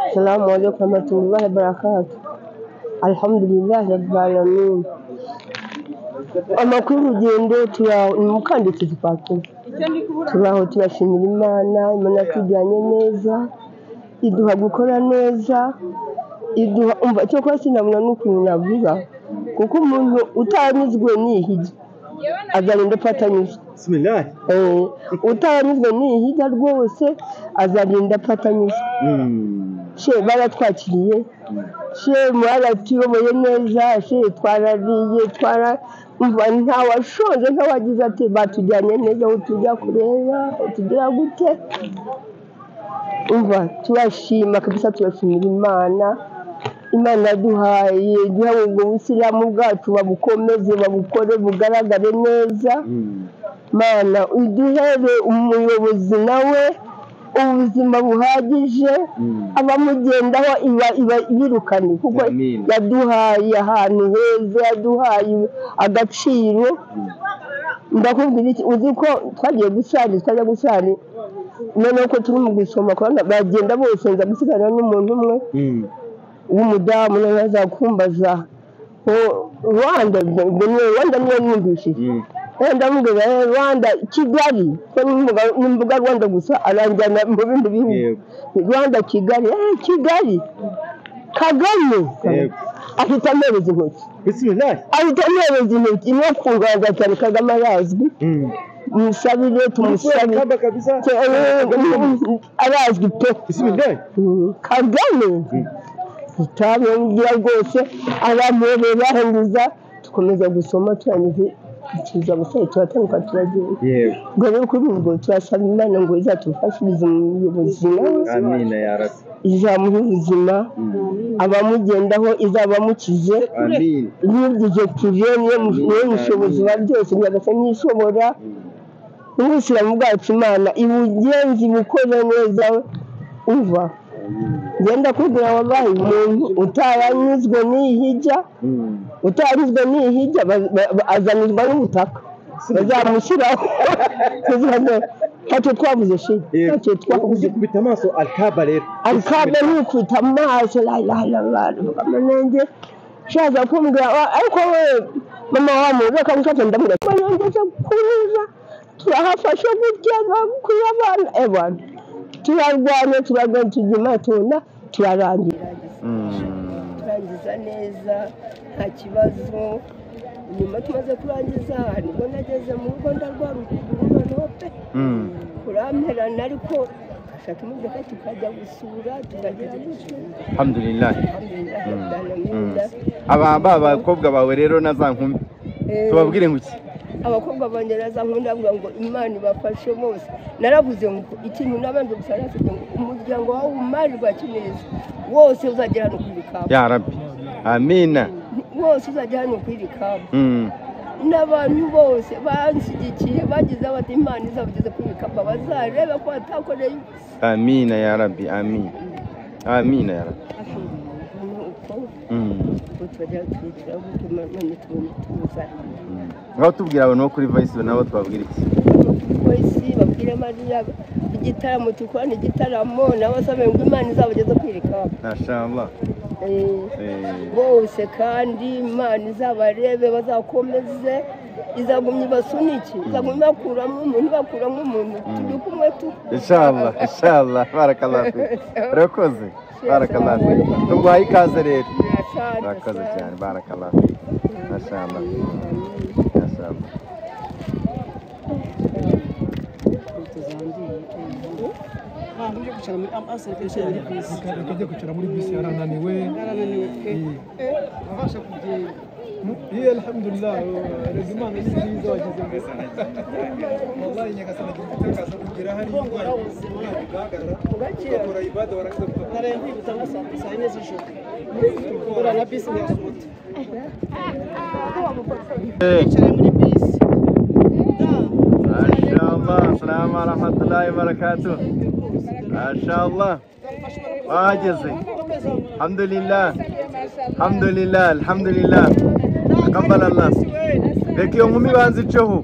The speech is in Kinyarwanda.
Assalamu alaikum warahmatullahi wabarakatuh. Alhamdulillah rabbil alamin. Amakuru y'urugendo umukandida twakira. Turaho turashimira Imana tujyanye neza, iduha gukora neza, iduha umva cyo kwa sinabona n'ukuntu navuga kuko umuntu utanizwe n'ihije azarinda afatanyije. Bismillah. Utanizwe n'ihije rwose azarinda afatanyije. She baratwakiriye, she mwaratuyoboye neza, she twarariye umva ntawashonje ntawagize ati batujyanye neza aho tujya kureba tugira gute. Umva turashima kabisa, turashimira Imana yaduhaye igihe ubwo busilamu bwacu babukomeze babukore bugaragare neza. Mana uduhere umuyobozi nawe ubuzima buhagije, abamugendaho birukane kuko yaduhaye ahantu heza, yaduhaye agaciro. Ndakubwira iki, uzi ko twagiye twajya gusari none ko turi mu gusoma kandi bagenda bose nza gusigara n'umuntu umwe w'umudamu nawe azakumbaza Rwanda niyo yumvishije. Ndamubwira Rwanda Kigali ko nimvuga Rwanda gusa aranjyana mu bindi bihugu. Rwanda Kigali Kagame afite amereza intoki. Bismillah. Afite amereza intoki no kurwanya cyane Kagame arazwi. Musabire tumusabire kabisa. Arazwi pe. Bismillah. Kagame tutabongira rwose abamere bahenduza tukomeza gusoma turanize ikiza gusa turatanguka turagenda. Ngo rero kuri ubwo turasaba Imana ngo izatufashirize umuyobozi nawe. Amina ya Rabbi. Izamuha ubuzima, abamugendaho izabamukize. Amin. Yibwije kure niyo mushobozi wa byose, nyagasa nishobora. Ubusiramu bwacu Imana ibugenzi bukore neza. Umva genda kugira wabaye umuntu utaranyuzwe n'ihijya, azanirwa n'ubutaka bazamushyiraho. Ntacyo twabuze she, ntacyo twabuze. Kubita amaso Alkaba rero. Alkaba ni ukubita amaso la ilaha illallah bakamenge shaza kumbwira ariko we mama wa mu reka mfate ndamubwira ko yongeze kuza turahafasha gutya kuyabana ebana turarwanya turagenda tujima tuna turarangira turangiza neza nta kibazo. Nyuma tumaze kurangiza nibwo nageze mu rugo ndarwarukuguru nope kuramperana ariko ashaka imodoka tukajya gusura tukagera gusura. Alhamdulillah. Abakobwa bawe rero na za nkumi tubabwire ngo iki? Abakobwa bangereza nkunda avuga ngo Imana ibafashe bose. Naravuze ngo ikintu nabanje gusara ngo umuryango wawe umarirwa kineza wose uzagera hano kwirikaba ya Rabbi. Amina. Wose uzagera hano kwirikaba. N'abantu bose bansigikiye bagize abati Imana izabugeze kwirikaba bazareba ko atakoreye. Amina ya Rabbi. Amin. Amina ya Rabbi. Ngaho tubwira abantu bo kuri Voice nabo twabwira iki? Voice babwira Mariya igitaramo tukwana igitaramo nabo sabe ngo Imana izabugeze kwirikaba. Mashallah. Bose kandi Imana izabarebe bazakomeze izagumye basuniki izagumye bakuramo umuntu turi kumwe tu. Inshallah barakallah. Rakoze barakallah. Tugwaye ikaze rero. Rakoze cyane barakallah. Mashallah. Kajya kwicara muri bisi yarananiwe. Abasha kugenda. Alhamdulillah. Imana ni nziza wagize mbese. Wallahi nyagasana gitakaza kugira hari indwara bigaragara. Bakora ibada barakuza. Narengi gutanga saa 4 z'ijoro. Kora na bisi ya moto. Kwicara muri bisi. Mashallah. Assalamu warahmatullahi wabarakatuh. Mashallah. Wajeze. Alhamdulillah. Taqabbal Allah. Reka iyo nkumi banziceho.